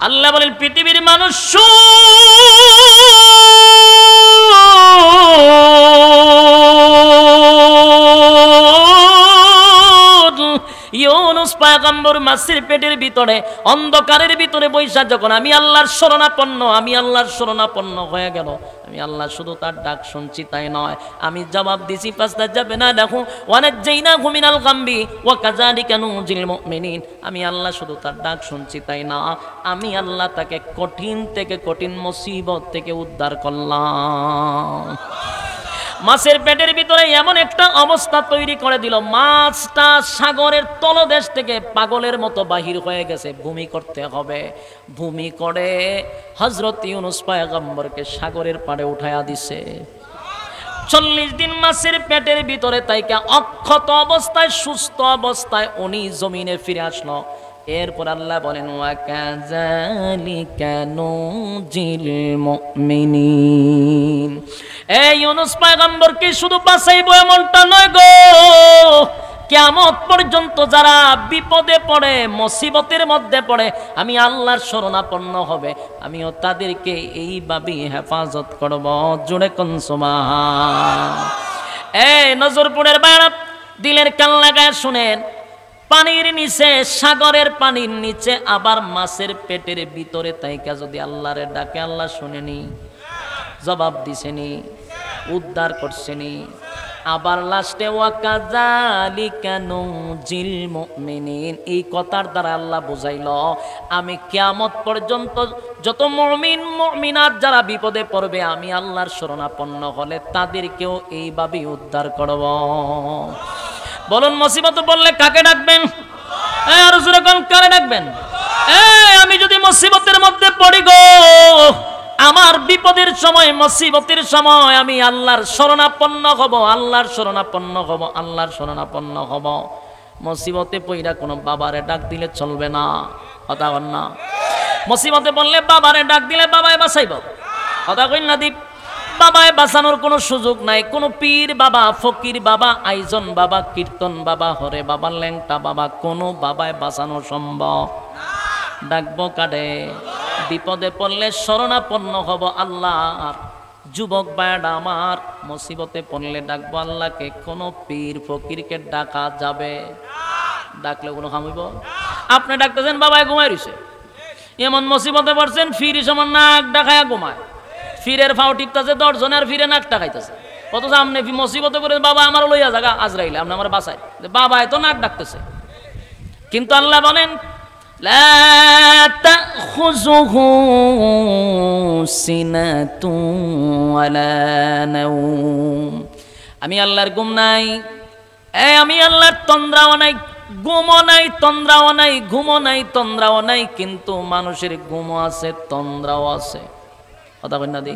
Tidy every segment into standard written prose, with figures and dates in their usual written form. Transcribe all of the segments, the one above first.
আল্লাহ বলেন পৃথিবীর মানুষ ইউনুস পয়গম্বর মাছের পেটের ভিতরে অন্ধকারের ভিতরে বৈশা যখন আমি আল্লাহর শরণাপন্ন হয়ে গেল, আমি আল্লাহ শুধু তার ডাক শুনছি তাই নয়, আমি জবাব দিছি ফাস্তাজাব না দেখো ওয়ানাজ্জাইনাহু মিনাল গাম্বি ওয়া কাযালিকা নুজিল মুমিনিন। আমি আল্লাহ শুধু তার ডাক শুনছি তাই না, আমি আল্লাহ তাকে কঠিন থেকে কঠিন মুসিবত থেকে উদ্ধার করলাম। মাছের পেটের ভিতরে এমন একটা অবস্থা তৈরি করে দিল, মাছটা সাগরের তলদেশ থেকে পাগলের মতো বাহির হয়ে গেছে, ভূমি করতে হবে। ভূমি করে হযরত ইউনুস পয়গম্বরকে সাগরের পাড়ে উঠায়া দিছে। 40 দিন মাছের পেটের ভিতরে তাইকা অক্ষত অবস্থায় সুস্থ অবস্থায় উনি জমিনে ফিরে আসলো। এরপর আল্লাহ বলেন ওয়া কাযালিকা নুজিল মুমিনিন। এই ইউনুস পয়গম্বরকে শুধু বাঁচাইবো এমনটা নয় গো, কিয়ামত পর্যন্ত যারা বিপদে পড়ে মুসিবতের মধ্যে পড়ে আমি আল্লাহর শরণাপন্ন হবে, আমিও তাদেরকে এইভাবেই হেফাজত করব। জোরে কোন সুবহান। এই নজরপুরের বাইরা দিলের কান লাগায় শুনেন, পানির নিচে সাগরের পানির নিচে আবার মাছের পেটের ভিতরে তাইকা যদি আল্লাহরে ডাকে আল্লাহ শুনেনি, জবাব দিছেনি, উদ্ধার করছেনি। আবার লাস্টে ওয়া কাযালিকা নুজিল মুমিনিন, এই কথার দ্বারা আল্লাহ বুঝাইল আমি কিয়ামত পর্যন্ত যত মুমিন মুমিনাত যারা বিপদে পড়বে আমি আল্লাহর শরণাপন্ন হলে তাদেরকেও এইভাবেই উদ্ধার করব। বলুন মুসিবত বললে কাকে ডাকবেন? আর জোরে কোন কারে ডাকবেন? আমি যদি মুসিবতের মধ্যে পড়ি গো, আমার বিপদের সময় মুসিবতের সময় আমি আল্লাহর শরণাপন্ন হব, আল্লাহর শরণাপন্ন হব, আল্লাহর শরণাপন্ন হব। মুসিবতে পইরা কোনো বাবারে ডাক দিলে চলবে না, কথা বল না। মুসিবতে বললে বাবারে ডাক দিলে বাবাই বাঁচাইব, কথা কই না দীপ। বাবায় বাঁচানোর কোনো সুযোগ নাই। কোনো পীর বাবা, ফকির বাবা, আইজন বাবা, কীর্তন বাবা, হরে বাবা, ল্যাংটা বাবা, কোনো বাবায় বাঁচানো সম্ভব? ডাকবো কাডে? বিপদে পড়লে শরণাপন্ন হব আল্লাহ। যুবক ভাইরা আমার, মুসিবতে পড়লে ডাকবো আল্লাহকে। কোনো পীর ফকিরকে ডাকা যাবে? ডাকলে কোনো হামিব? আপনি ডাকতেছেন বাবায় ঘুমাই রইছে, এমন মুসিবতে পড়ছেন ফিরি সমান নাক ডাকায়া ঘুমায়, ফিরের ফাও টিপতেছে 10 জনের ফিরে নাক টাকাইতেছে, অথচ আপনি মুসিবতে পড়ে বাবা আমার লইয়া জায়গা আজরাইলে আপনি আমার বাসায়, বাবা এত নাক ডাকতেছে। কিন্তু আল্লাহ বলেন লা তাখুযুহু সিনাতুন ওয়ালা নাওম। আমি আল্লাহর ঘুম নাই, আমি আল্লাহর তন্দ্রাও নাই, ঘুমও নাই, তন্দ্রাও নাই, ঘুমও নাই, তন্দ্রাও নাই। কিন্তু মানুষের ঘুমও আছে, তন্দ্রাও আছে, কথা কই না দি।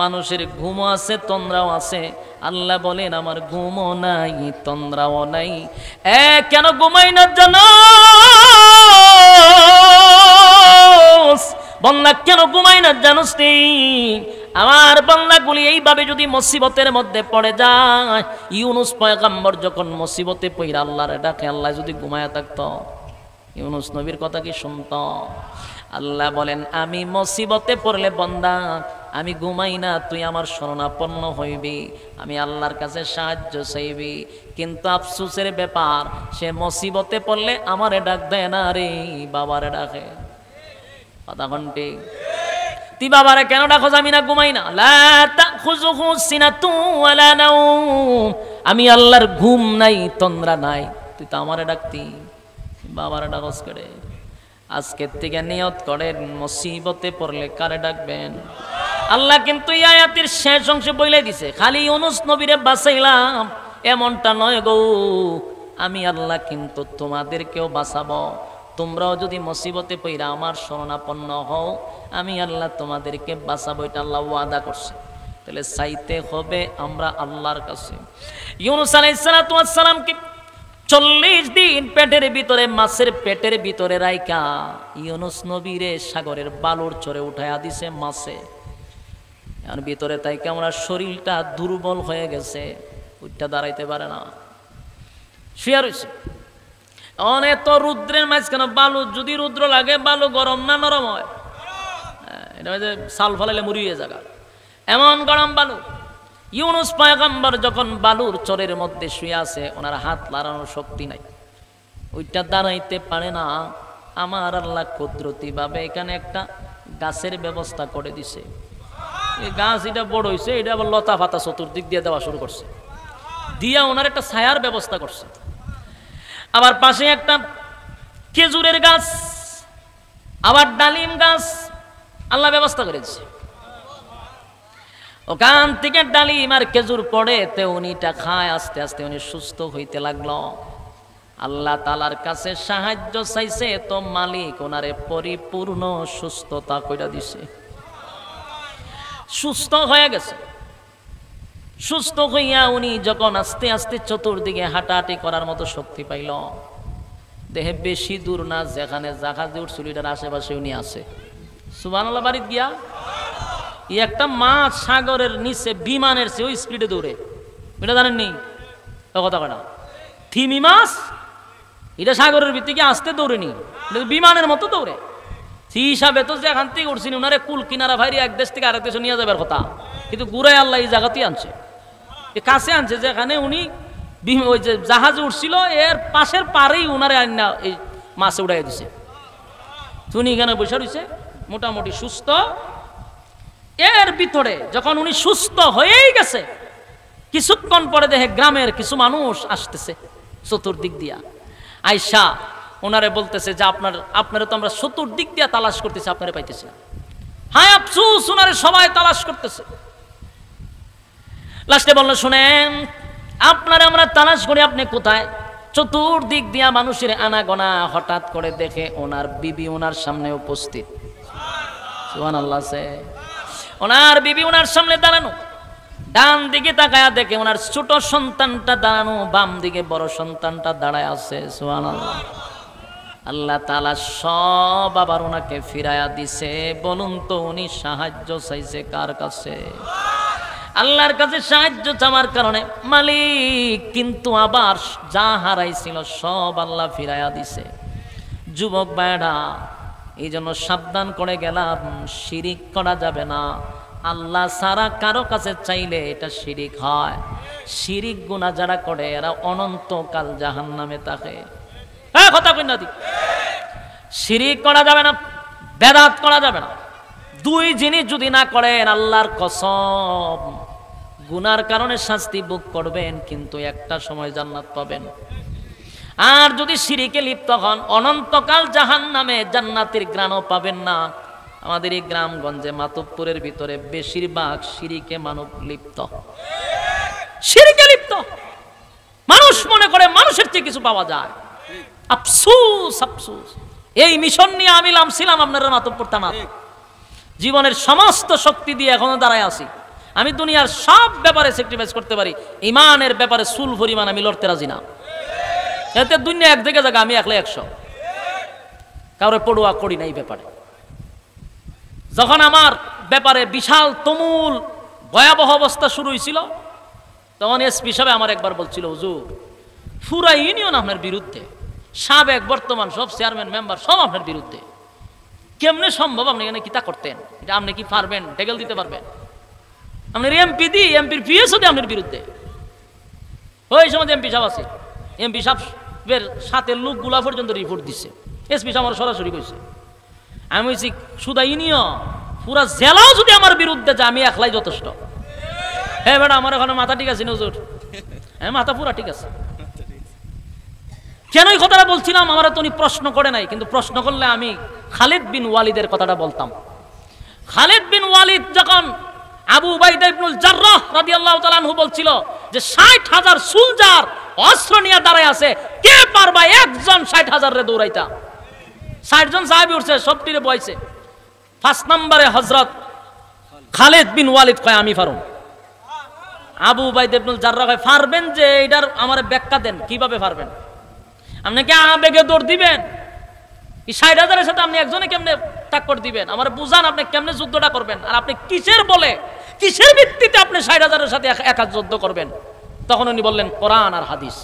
মানুষের ঘুমও আছে, তন্দ্রাও আছে। আল্লাহ বলেন আমার ঘুমও নাই, তন্দ্রাও নাই। কেন ঘুমাই না জানো বান্দা, কেন ঘুমাই না জানোস তুই? আমার বান্দাগুলি এইভাবে যদি মুসিবতের মধ্যে পড়ে যায়, ইউনুস পয়গম্বর যখন মুসিবতে পইরা আল্লাহরে ডাকে, আল্লাহ যদি ঘুমায়া থাকতো ইউনুস নবীর কথা কি শুনত? আল্লাহ বলেন আমি মুসিবতে পড়লে বান্দা আমি ঘুমাই না, তুই আমার শরণাপন্ন হইবি, আমি আল্লাহর কাছে সাহায্য চাইবি। কিন্তু আফসোসের ব্যাপার, সে মুসিবতে পড়লে আমারে ডাক দেয় না রে, বাবারে ডাকে। কথা ঘন্টি তুই বাবারে কেন ডাকো? আমি না ঘুমাই না। লা তাখুযুহু সিনাতুন ওয়ালা নাওম, আমি আল্লাহর ঘুম নাই, তন্দ্রা নাই, তুই তো আমারে ডাকতি, বাবারে ডাকস করে। আজকের থেকে নিয়ত করেন মুসিবতে পড়লে কারে ডাকবেন? আল্লাহ কিন্তু এই আয়াতের শেষ অংশে বলে দিছে খালি ইউনুস নবীরে বাঁচাইলাম এমনটা নয় গো, আমি আল্লাহ কিন্তু তোমাদেরকেও বাঁচাবো। তোমরাও যদি মুসিবতে পইরা আমার শরণাপন্ন হও, আমি আল্লাহ তোমাদেরকে বাঁচাবো, এটা আল্লাহ ওয়াদা করছে। তাহলে চাইতে হবে আমরা আল্লাহর কাছে। ইউনুস আলাইহিস সালাতু ওয়াস সালামকে 40 দিন পেটের ভিতরে, মাছের পেটের ভিতরে রাইকা ইউনুস নবীরে সাগরের বালুর চরে উঠায়া দিছে মাছে। আর ভিতরে তাই কেমন শরীরটা দুর্বল হয়ে গেছে, উঠটা দাঁড়াইতে পারে না, শুয়ে রয়েছে। অনেক তো রুদ্রের মাঝখানে বালু, যদি রুদ্র লাগে বালু গরম না নরম হয়? এটা যে সাল ফলাইলে মুড়িয়ে জায়গা, এমন গরম বালু। ইউনুস পয়গম্বর যখন বালুর চরের মধ্যে শুয়ে আছে, ওনার হাত লাড়ানোর শক্তি নাই, ওইটা দাঁড়াইতে পারে না। আমার আল্লাহ কুদরতি ভাবে এখানে একটা গাছের ব্যবস্থা করে দিছে। এই গাছ এটা বড় হয়েছে, এটা আবার লতা পাতা চতুর্দিক দিয়ে দেওয়া শুরু করছে, দিয়া ওনার একটা ছায়ার ব্যবস্থা করছে। আবার পাশে একটা খেজুরের গাছ, আবার ডালিম গাছ আল্লাহ ব্যবস্থা করেছে। ওখান থেকে ডালিম আর খেজুর পড়ে তে উনিটা খায়, আস্তে আস্তে উনি সুস্থ হইতে লাগলো। আল্লাহ তাআলার কাছে সাহায্য চাইছে, তো মালিক ওনারে পরিপূর্ণ সুস্থতা কইরা দিছে, সুস্থ হয়ে গেছে। সুস্থ হইয়া উনি যখন আস্তে আস্তে চতুর্দিকে হাঁটাহাঁটি করার মতো শক্তি পাইল, দেহে বেশি দূর না, যেখানে জাহাজে উঠছিল এটার আশেপাশে উনি আছে। সুবহানাল্লাহ। বাড়িতে গিয়া একটা মাছ সাগরের নিচে বিমানের চেয়ে ওই স্পিডে দৌড়ে, এটা জানেননি? কথা কটা থিমি মাছ, এটা সাগরের ভিত্তিকে আসতে দৌড়েনি, বিমানের মতো দৌড়ে। সেই হিসাবে তো যেখান থেকে উঠছেন ওনারে কুল কিনারা ভাইরি এক দেশ থেকে আরেক দেশে নিয়ে যাবার কথা, কিন্তু ঘুরাই আল্লাহ এই জায়গাতেই আনছে, কাছে আনছে, যেখানে উনি ওই যে জাহাজে উঠছিল এর পাশের পারেই উনারে আন্না এই মাছে উড়াই দিছে। উনি এখানে বসে রয়েছে মোটামুটি সুস্থ। এর ভিতরে যখন উনি সুস্থ হয়েই গেছে, কিছুক্ষণ পরে দেখে গ্রামের কিছু মানুষ আসতেছে চতুর্দিক দিয়া। আয়সা ওনারে বলতেছে যে আপনারা তো আমরা চতুর্দিক দিয়া তালাশ করতেছি, আপনারা পাইতেছি না। হায় আফসোস, ওনারে সবাই তালাশ করতেছে। লাস্টে বললো, শুনেন, আপনারা আমরা তালাশ করি, আপনি কোথায়? চতুর্দিক দিয়া মানুষের আনাগোনা, হঠাৎ করে দেখে ওনার বিবি ওনার সামনে উপস্থিত। সুবহানাল্লাহ। ওনার বিবি ওনার সামনে দাঁড়ানো, ডান দিকে তাকায়া দেখে ওনার ছোট সন্তানটা দাঁড়ানো, বাম দিকে বড় সন্তানটা দাঁড়ায় আছে। সুবহানাল্লাহ। আল্লাহ তাআলা সব আবার ওনাকে ফিরাইয়া দিছে। বলুন তো উনি সাহায্য চাইছে কার কাছে? আল্লাহর কাছে সাহায্য চাওয়ার কারণে মালিক কিন্তু আবার যা হারাইছিল সব আল্লাহ ফিরাইয়া দিছে। যুবক ভাইরা, এই জন্য সাবধান করে গেলাম, শিরিক করা যাবে না। আল্লাহ ছাড়া কারো কাছে চাইলে এটা শিরিক হয়। শিরিক গুনাহ যারা করে এরা অনন্তকাল জাহান্নামে থাকে। হ্যাঁ, কথা কই না? শিরিক করা যাবে না, বেদাত করা যাবে না। দুই জিনিস যদি না করেন, আল্লাহর কসম, গুনার কারণে শাস্তি ভোগ করবেন, কিন্তু একটা সময় জান্নাত পাবেন। আর যদি শিরিকে লিপ্ত হন, অনন্তকাল জাহান্নামে, জান্নাতের ঘ্রাণও পাবেন না। আমাদের এই গ্রামগঞ্জে মাতব্বরের ভিতরে বেশিরভাগ শিরিকে মানব লিপ্ত, শিরিকে লিপ্ত। মানুষ মনে করে মানুষের চেয়ে কিছু পাওয়া যায়। আফসোস, আফসোস। এই মিশন নিয়ে আমি ছিলাম আপনারা মাতব্বর থানাত, জীবনের সমস্ত শক্তি দিয়ে এখনো দাঁড়ায় আছি। আমি দুনিয়ার সব ব্যাপারে স্যাক্রিফাইস করতে পারি, ইমানের ব্যাপারে চুল পরিমাণ আমি লড়তে রাজি না। এতে দুনিয়া এক দিকে জায়গা, আমি একলা 100, কারো পড়ুয়া করি না এই ব্যাপারে। যখন আমার ব্যাপারে বিশাল তুমুল ভয়াবহ অবস্থা শুরু হয়েছিল, তখন এসপি সাহেব আমার একবার বলছিল, হুজুর পুরা ইউনিয়ন আপনার বিরুদ্ধে, সাবেক বর্তমান সব চেয়ারম্যান মেম্বার সব আপনার বিরুদ্ধে, কেমনে সম্ভব? আপনি এখানে কিতা করতেন? এটা আপনি কি পারবেন? টেকেল দিতে পারবেন? আপনার এমপি দি, এমপির পিএসও দি আপনার বিরুদ্ধে। ওই সময় এমপি সাহেব আছে, এমপি সাহেবের সাথে লোকগুলা পর্যন্ত রিপোর্ট দিচ্ছে। এসপি সাহেব আমার সরাসরি কইছে, আমি বলছি শুধু ইউনিয়ন পুরা জেলাও যদি আমার বিরুদ্ধে যায়, আমি একলাই যথেষ্ট। হ্যাঁ ম্যাডাম, আমার ওখানে মাথা ঠিক আছে হুজুর? হ্যাঁ, মাথা পুরা ঠিক আছে। কেন এই কথাটা বলছিলাম? আমার তো উনি প্রশ্ন করে নাই, কিন্তু প্রশ্ন করলে আমি খালিদ বিন ওয়ালিদের কথাটা বলতাম। খালিদ বিন ওয়ালিদ যখন আবু উবাইদা ইবনুল জাররাহ রাদিয়াল্লাহু তাআলা আনহু বলছিল যে 60,000 সোলজার অস্ত্র নিয়ে দাঁড়ায় আছে, কে পারবা একজন 60,000 রে দৌড়াইতা? 60 জন সাহাবী উঠছে, সবটিরে বইছে। 5 নম্বরে হযরত খালিদ বিন ওয়ালিদ কয়, আমি পারুম। আবু উবাইদা ইবনুল জাররাহ কয়, পারবেন যে এটার আমারে ব্যাখ্যা দেন, কিভাবে পারবেন? আপনি কি আবেগে দৌড় দিবেন? এই 60,000-এর সাথে আপনি একজনে কেমনে টাক্কর দিবেন? আমার বুঝান, আপনি কেমনে যুদ্ধটা করবেন? আর আপনি কিসের বলে, কিসের ভিত্তিতে আপনি 60,000-এর সাথে একা যুদ্ধ করবেন? তখন উনি বললেন, কোরআন আর হাদিস।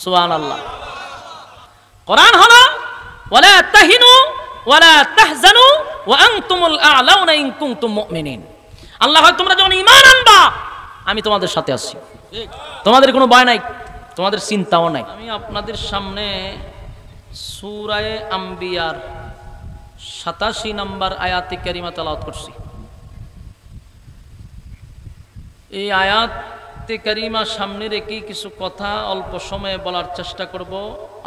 সুবহানাল্লাহ। কোরআন হলো ওয়ালা তাহিনু ওয়ালা তাহজানু ওয়া আনতুমুল আ'লাউনা ইন কুনতুম মুমিনিন। আল্লাহ হয় তোমরা যখন ঈমান আনবা আমি তোমাদের সাথে আছি, তোমাদের কোনো ভয় নাই, তোমাদের চিন্তাও নাই। আমি আপনাদের সামনে সূরা আম্বিয়ার 87 নম্বর আয়াতে কারিমা তেলাওয়াত করছি। এই আয়াতে কারিমা সামনে রেখে কিছু কথা অল্প সময়ে বলার চেষ্টা করব।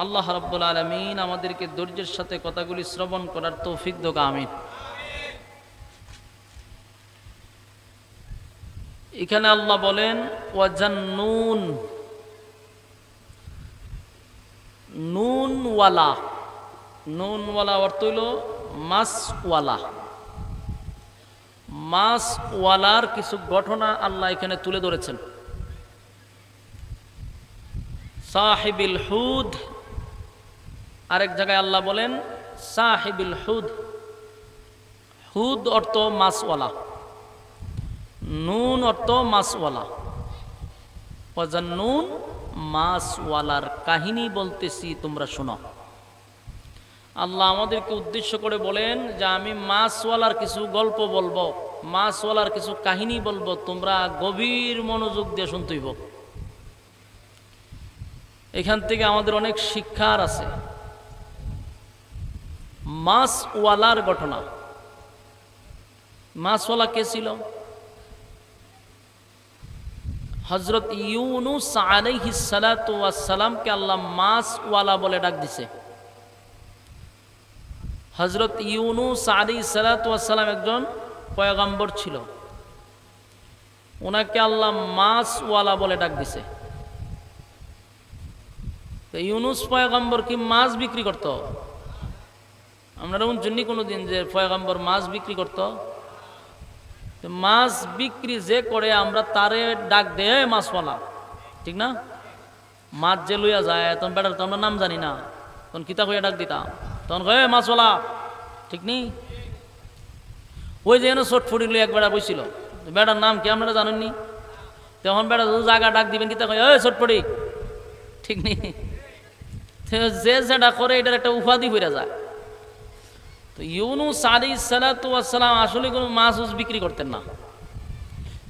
আল্লাহ রাব্বুল আলামিন আমাদেরকে ধৈর্যের সাথে কথাগুলি শ্রবণ করার তৌফিক দাও, আমিন। এখানে আল্লাহ বলেন ওয়াজান্নুন, নুনওয়ালা, নুনওয়ালা অর্থ হইল মাছওয়ালা। মাছওয়ালার কিছু ঘটনা আল্লাহ এখানে তুলে ধরেছেন। সাহিবিল হুদ, আরেক জায়গায় আল্লাহ বলেন সাহিবিল হুদ। হুদ অর্থ মাছওয়ালা, নুন অর্থ মাছওয়ালা। ওয়াজান্নুন, মাছওয়ালার কাহিনী বলতেছি, তোমরা শোনো। আল্লাহ আমাদেরকে উদ্দেশ্য করে বলেন যে আমি মাছওয়ালার কিছু গল্প বলবো, মাছওয়ালার কিছু কাহিনী বলবো, তোমরা গভীর মনোযোগ দিয়ে শুনতে হইব। এখান থেকে আমাদের অনেক শিক্ষার আছে। মাছওয়ালার ঘটনা। মাছওয়ালা কে ছিল? হযরত ইউনুস আলাইহিস সালাতু ওয়াস সালামকে আল্লাহ মাছওয়ালা বলে ডাক দিছে। হযরত ইউনুস আলাইহিস সালাতু ওয়াস সালাম একজন পয়গম্বর ছিল, ওনাকে আল্লাহ মাছওয়ালা বলে ডাক দিছে। তো ইউনুস পয়গম্বর কি মাছ বিক্রি করত? আপনারা শুনছেন কোনোদিন যে পয়গম্বর মাছ বিক্রি করত? মাছ বিক্রি যে করে আমরা তারে ডাক দে মাছওয়ালা, ঠিক না? মাছ যে লইয়া যায় তখন বেটার তো আমরা নাম জানি না, তখন কিতা কইয়া ডাক দিতাম, তখন কয়ে মাছওয়ালা, ঠিক নেই? ওই যে চটফুটি লইয়া এক বেড়া বইছিল, বেটার নাম কি আপনারা জানেননি? তখন বেটা জায়গা ডাক দিবেন কিতা কয়ে ওই চটফুটি, ঠিক নেই? যে যেটা করে এটার একটা উপাধি হইয়া যায়। তো ইউনুস আলাইহিস সালাতু ওয়াস সালাম আসলে কোনো মাছ বিক্রি করতেন না,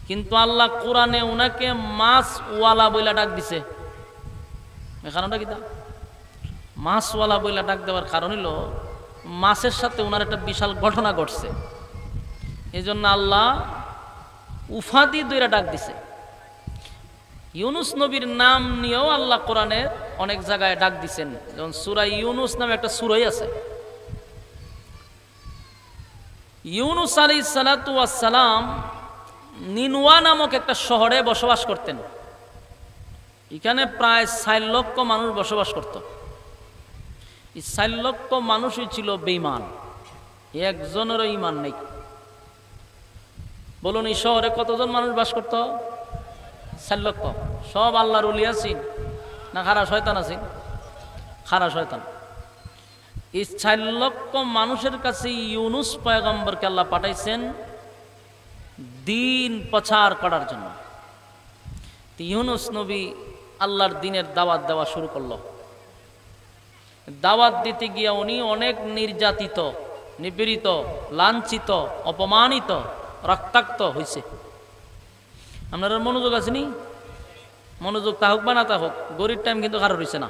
কিন্তু আল্লাহ কোরআনে উনাকে মাছওয়ালা বইলা ডাক দিছে। কারণটা কি? মাছওয়ালা বইলা ডাক দেওয়ার কারণ হলো মাছের সাথে ওনার একটা বিশাল ঘটনা ঘটছে, এই জন্য আল্লাহ উফাদি দইরা ডাক দিছে। ইউনুস নবীর নাম নিয়েও আল্লাহ কোরআনে অনেক জায়গায় ডাক দিছেন, যেমন সূরা ইউনুস নামে একটা সূরাই আছে। ইউনুস আলাইহিস সালাতু ওয়াস সালাম নিনওয়া নামক একটা শহরে বসবাস করতেন। এখানে প্রায় 4 লক্ষ মানুষ বসবাস করত। এই 4 লক্ষ মানুষই ছিল বেঈমান, একজনেরও ঈমান নেই। বলুন এই শহরে কতজন মানুষ বাস করত? 4 লক্ষ। সব আল্লাহর ওলি আছেন না খারা শয়তান আছেন? খারা শয়তান। এই 4 লক্ষ মানুষের কাছে ইউনুস পয়গম্বরকে আল্লাহ পাঠাইছেন দিন প্রচার করার জন্য। ইউনুস নবী আল্লাহর দিনের দাওয়াত দেওয়া শুরু করলো। দাওয়াত দিতে গিয়ে উনি অনেক নির্যাতিত, নিপীড়িত, লাঞ্ছিত, অপমানিত, রক্তাক্ত হয়েছে। আপনারা মনোযোগ আসেনি? মনোযোগ তা হোক বা না তা হোক, গরিব টাইম কিন্তু কারো রয়েছে না,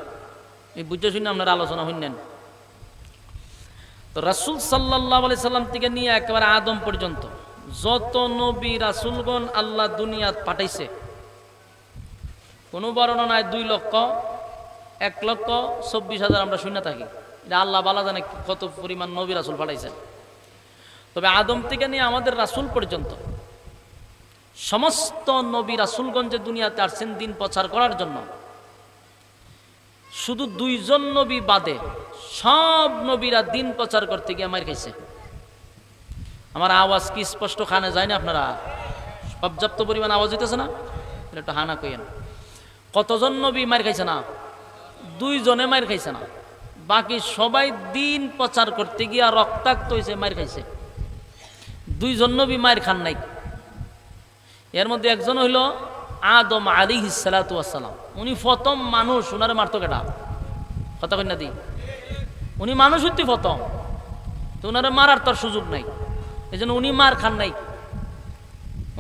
এই বুঝে শুনে আপনারা আলোচনা শুনলেন। তো রাসূল সাল্লাল্লাহু আলাইহি সাল্লাম থেকে নিয়ে একেবারে আদম পর্যন্ত যত নবী রাসূলগণ আল্লাহ দুনিয়াত পাঠাইছে, কোনো বর্ণনায় 2 লক্ষ, 1,24,000 আমরা শুনে থাকি। এটা আল্লাহ বালা জানে কত পরিমাণ নবী রাসূল পাঠাইছেন। তবে আদম থেকে নিয়ে আমাদের রাসূল পর্যন্ত সমস্ত নবী রাসূলগণ যে দুনিয়াতে আসছেন দিন প্রচার করার জন্য, শুধু 2 জন নবী বাদে সব নবীরা দিন প্রচার করতে গিয়ে মার খাইছে। আমার আওয়াজ কি স্পষ্ট কানে যায় না? আপনারা পর্যাপ্ত পরিমাণ আওয়াজ হইতেছে না? একটু হানা কইেন। কতজন নবী মার খাইছে না? 2 জনে মার খাইছে না, বাকি সবাই দিন প্রচার করতে গিয়া রক্তাক্ত হয়েছে, মার খাইছে। 2 জন নবী মার খান নাই। এর মধ্যে একজন হইল আদম আলাইহিস সালাতু ওয়াস সালাম। উনি প্রথম মানুষ, উনারে মারতো কেডা? কথা কই না দি? উনি মানুষ হইতে প্রথম, তো ওনারা মারার তোর সুযোগ নাই, এই জন্য উনি মার খান নাই।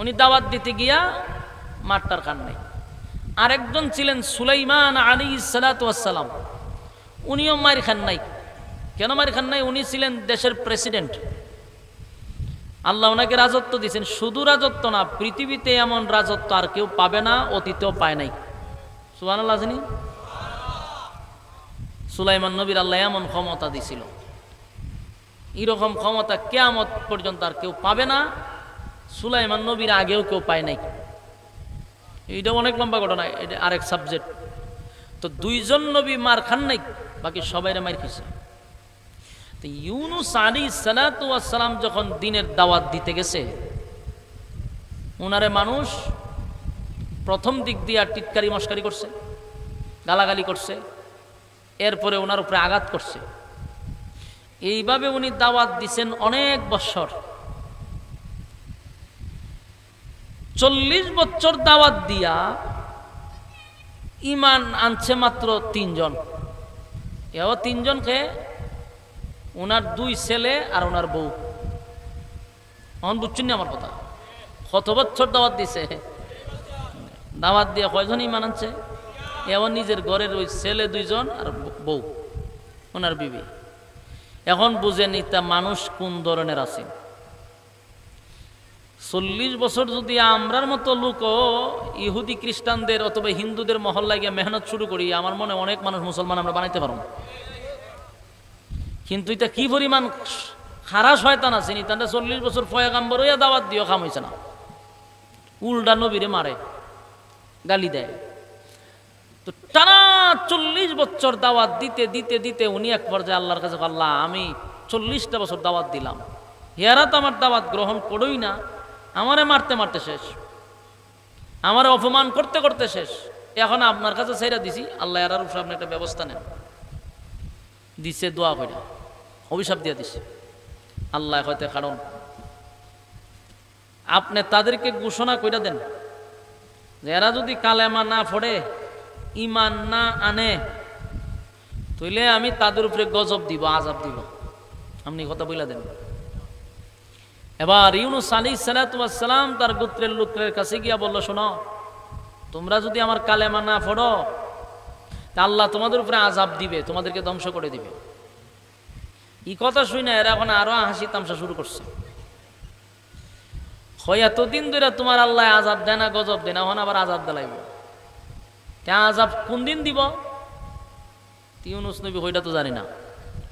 উনি দাওয়াত দিতে গিয়া মারটার খান নাই। আরেকজন ছিলেন সুলাইমান আলাইহিস সালাতু ওয়াস সালাম, উনিও মার খান নাই। কেন মার খান নাই? উনি ছিলেন দেশের প্রেসিডেন্ট। আল্লাহ ওনাকে রাজত্ব দিয়েছেন। শুধু রাজত্ব না, পৃথিবীতে এমন রাজত্ব আর কেউ পাবে না, অতীতেও পায় নাই। সুবহানাল্লাহ জানি। সুলাইমান নবীর আল্লাহ এমন ক্ষমতা দিছিল, এরকম ক্ষমতা কিয়ামত পর্যন্ত আর কেউ পাবে না, সুলাইমান নবীর আগেও কেউ পায় নাই। এইটা অনেক লম্বা ঘটনা, এটা আরেক সাবজেক্ট। তো দুইজন নবী মার খান নাই, বাকি সবাইরে মার খেয়েছে। তো ইউনুস আলাইহিস সালাতু ওয়াস সালাম যখন দ্বীনের দাওয়াত দিতে গেছে, ওনারে মানুষ প্রথম দিক দিয়ে টিটকারি মস্কারি করছে, গালাগালি করছে, এরপরে ওনার উপরে আঘাত করছে। এইভাবে উনি দাওয়াত দিছেন অনেক বছর। 40 বছর দাওয়াত দিয়া ঈমান আনছে মাত্র 3 জন। এও 3 জনকে, ওনার 2 ছেলে আর ওনার বউ। এখন বুঝছেন না আমার কথা? কত বছর দাওয়াত দিছে? দাওয়াত দিয়ে কয়জন ঈমান আনছে? এমন নিজের ঘরের ওই ছেলে 2 জন আর বউ, ওনার বিবি। এখন বুঝেন এটা মানুষ কোন ধরনের আছে। 40 বছর যদি আমরার মতো লোকও ইহুদি খ্রিস্টানদের অথবা হিন্দুদের মহল্লায় গিয়ে মেহনত শুরু করি, আমার মনে অনেক মানুষ মুসলমান আমরা বানাইতে পারবো। কিন্তু এটা কি পরিমাণ খারাপ শয়তান আছে নি, তাদের 40 বছর পয়গাম্বর হইয়া দাওয়াত দিও কাম হইছে না, উল্টা নবীরে মারে, গালি দেয়। তো টানা 40 বছর দাওয়াত দিতে দিতে দিতে উনি এক পর্যায়ে আল্লাহর কাছে, আল্লাহ আমি 40টা বছর দাওয়াত দিলাম, হেরা তো আমার দাওয়াত গ্রহণ করোই না, আমারে মারতে মারতে শেষ, আমারে অপমান করতে করতে শেষ, এখন আপনার কাছে ছেড়ে দিছি, আল্লাহ এরার উপরে আপনি একটা ব্যবস্থা নেন। দিছে দোয়া করে, অভিশাপ দিয়ে দিছে। আল্লাহ হয়তো কারণ আপনি তাদেরকে ঘোষণা করে দেন যে এরা যদি কালেমা না পড়ে, ঈমান না আনে, তাইলে আমি তাদের উপরে গজব দিব, আযাব দিব। আপনি কথা বলে দেন। এবার ইউনুস আলাইহিস সালাতু ওয়াস সালাম তার গোত্রের লোকের কাছে গিয়া বলল, শোনো, তোমরা যদি আমার কালেমা না পড়ো, তা আল্লাহ তোমাদের উপরে আযাব দিবে, তোমাদেরকে ধ্বংস করে দিবে। এই কথা শুনে এরা এখন আরো হাসি তামসা শুরু করছে। হয় এতদিন ধরে তোমার আল্লাহ আযাব দেয় না, গজব দেয় না, এখন আবার আযাব দিলাইব। তা আযাব কোন দিন দিব? ইউনুস নবী হইটা তো জানি না।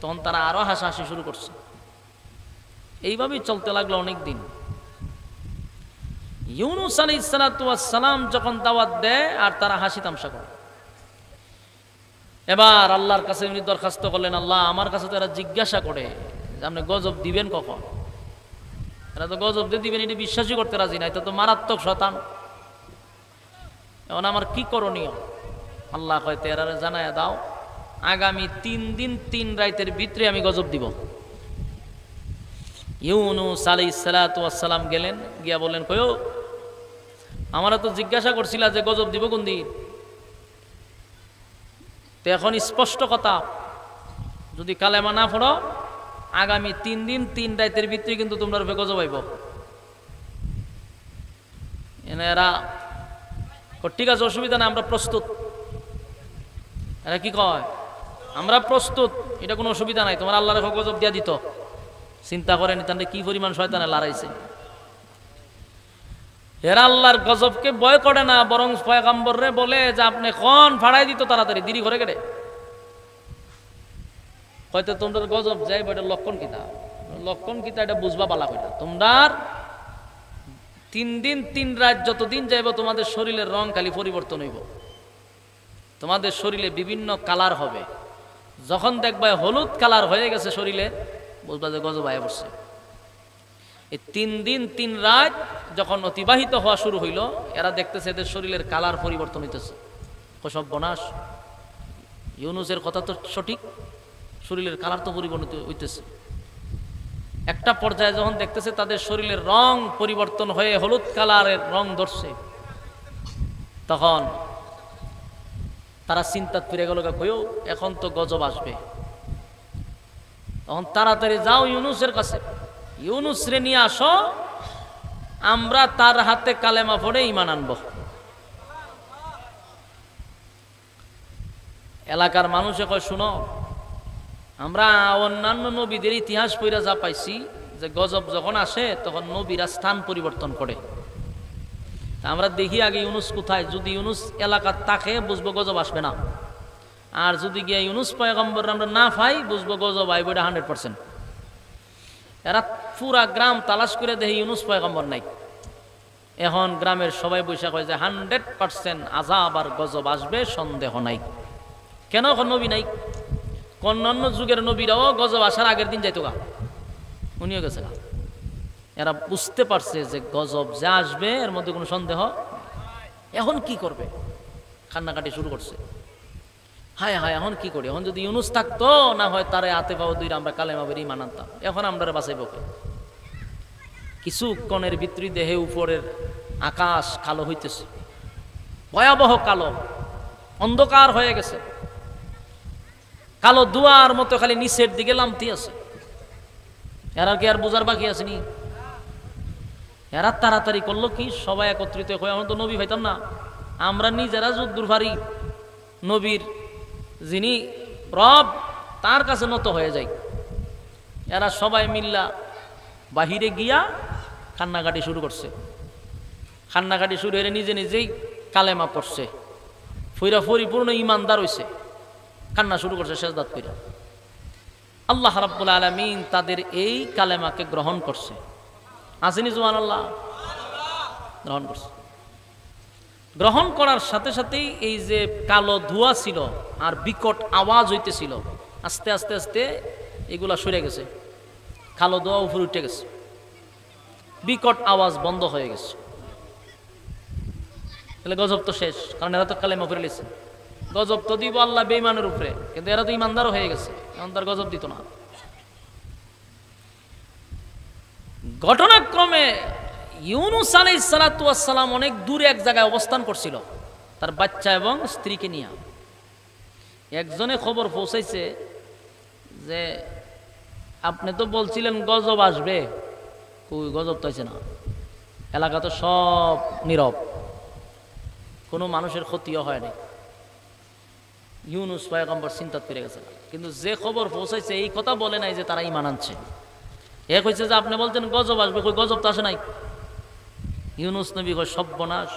তখন তারা আরো হাসাহাসি শুরু করছে। এইভাবেই চলতে লাগলো অনেক দিন। ইউনুস আলাইহিস সালাতু ওয়াস সালাম যখন দাওয়াত দেয় আর তারা হাসি তামসা করে, এবার আল্লাহর কাছে উনি দরখাস্ত করলেন, আল্লাহ আমার কাছে তো এরা জিজ্ঞাসা করে যে আপনি গজব দিবেন কখন? এরা তো গজব দিয়ে দিবেন এটা বিশ্বাসই করতে রাজি না, এটা তো মারাত্মক শয়তান। এখন আমার কি করণীয়? আল্লাহ হয়তো এরা জানায় দাও, আগামী 3 দিন 3 রাতের ভিতরে আমি গজব দিব। ইউনুস আলাইহিস সালাতু ওয়াস সালাম গেলেন, গিয়া বললেন, কয়ো আমরা তো জিজ্ঞাসা করছিলা যে গজব দিব কোন দিন? তো এখন স্পষ্ট কথা, যদি কালেমা না পড়ো, আগামী 3 দিন 3 রাতের ভিতরে কিন্তু তোমরা রূপে গজব আইব। এরা ঠিক আছে, অসুবিধা নাই, আমরা প্রস্তুত। এরা কি কয়? আমরা প্রস্তুত, এটা কোনো অসুবিধা নাই, তোমার আল্লাহর গজব দিয়া দিত। চিন্তা করেনি তাহলে কি পরিমাণ শয়তানে লড়াইছে। এরা আল্লাহর গজবকে ভয় করে না, বরং পয়গম্বররে বলে যে আপনি কোন ফাড়াই দিত তাড়াতাড়ি, দেরি করে গেলে হয়তো তোমরা গজব যাইব। এটা লক্ষণ কিতা, লক্ষণ কিতা এটা বুঝবা পালা কইটা। তোমরার 3 দিন 3 রাত যতদিন যাইব, তোমাদের শরীরের রং খালি পরিবর্তন হইব, তোমাদের শরীরে বিভিন্ন কালার হবে। যখন দেখবা হলুদ কালার হয়ে গেছে শরীরে, বুঝবা যে গজব আয়া পড়ছে। এই 3 দিন 3 রাত যখন অতিবাহিত হওয়া শুরু হইল, এরা দেখতেছে এদের শরীরের কালার পরিবর্তন হইতেছে। সব বনাশ, ইউনুসের কথা তো সঠিক, শরীরের কালার তো পরিবর্তন হইতেছে। একটা পর্যায়ে যখন দেখতেছে তাদের শরীরের রং পরিবর্তন হয়ে হলুদ কালারের রং ধরছে, তখন তারা চিন্তা ফিরে গেল, কইও এখন তো গজব আসবে। তখন তাড়াতাড়ি যাও ইউনুসের কাছে, ইউনুস রে নিয়ে আসো, আমরা তার হাতে কালেমা পড়ে ঈমান আনব। এলাকার মানুষে কয়, শুনো, আমরা অন্যান্য নবীদের ইতিহাস পড়া যা পাইছি যে গজব যখন আসে তখন নবীরা স্থান পরিবর্তন করে। আমরা দেখি আগে ইউনুস কোথায়, যদি ইউনুস এলাকার তাকে বুঝবো গজব আসবে না, আর যদি গিয়ে ইউনুস পয়গম্বর আমরা না পাই বুঝবো গজব আইব, এটা 100%। এরা পুরা গ্রাম তালাশ করে দেখি ইউনুস পয়গম্বর নাই। এখন গ্রামের সবাই বৈশাখ হয় যে 100% আযাব আর গজব আসবে, সন্দেহ নাই। কেন? এখন নবী নাই। অন্যান্য যুগের নবীরাও গজব আসার আগের দিন যাইতো গা, উনিও গেছে গা। এরা বুঝতে পারছে যে গজব যা আসবে এর মধ্যে কোনো সন্দেহ। এখন কি করবে? কান্নাকাটি শুরু করছে, হায় হায় এখন কি করি? এখন যদি ইউনুস থাকতো, না হয় তারে হাতে পাও দুইটা আমরা কালেমা বের ঈমান আনতাম। এখন আমরা বাঁচাইব কে? কিছুক্ষণের ভিতরে দেহে উপরের আকাশ কালো হইতেছে, ভয়াবহ কালো, অন্ধকার হয়ে গেছে, কালো দুয়ার মতো খালি নিচের দিকে লামতি আছে। এরা কি আর বোঝার বাকি আসেনি? এরা তাড়াতাড়ি করলো কি, সবাই একত্রিত হয়ে, আমরা তো নবী পাইতাম না, আমরা নিজেরা যুদ্ধুর ভারী, নবীর যিনি রব তার কাছে নত হয়ে যায়। এরা সবাই মিল্লা বাহিরে গিয়া কান্নাকাটি শুরু করছে। কান্নাকাটি শুরু হয়ে নিজে নিজেই কালেমা পড়ছে, ফুইরা পরিপূর্ণ ইমানদার হইছে, কান্না শুরু করছে সেজদাত কইরা। আল্লাহ রাব্বুল আলামিন তাদের এই কালেমাকে গ্রহণ করছে। আসেনি সুবহানাল্লাহ? গ্রহণ করছে। গ্রহণ করার সাথে সাথেই এই যে কালো ধোঁয়া ছিল আর বিকট আওয়াজ হইতেছিল, আস্তে আস্তে আস্তে এগুলা সরে গেছে, কালো ধোঁয়া উপরে উঠে গেছে, বিকট আওয়াজ বন্ধ হয়ে গেছে। তাহলে গজব তো শেষ, কারণ এরা তো কালেমা পড়ে লিছে। গজব তো দিব আল্লাহ বেঈমানের উপরে, কিন্তু এরা তো ইমানদারও হয়ে গেছে, এখন তার গজব দিত না। ঘটনাক্রমে ইউনুস আলাইহিস সালাতু ওয়াস সালাম অনেক দূরে এক জায়গায় অবস্থান করছিল তার বাচ্চা এবং স্ত্রীকে নিয়ে। একজনে খবর পৌঁছাইছে যে আপনি তো বলছিলেন গজব আসবে, কই গজব তো আসে না, এলাকা তো সব নীরব, কোনো মানুষের ক্ষতিও হয় নাই। ইউনুস পয়গম্বর চিন্তা করে গেছে, কিন্তু যে খবর পৌঁছাইছে এই কথা বলে নাই যে তারা ঈমান আনছে। এ কইছে যে আপনি বলতেন গজব আসবে, কই গজব তো আসে নাই। ইউনুস নবী কয় সর্বনাশ,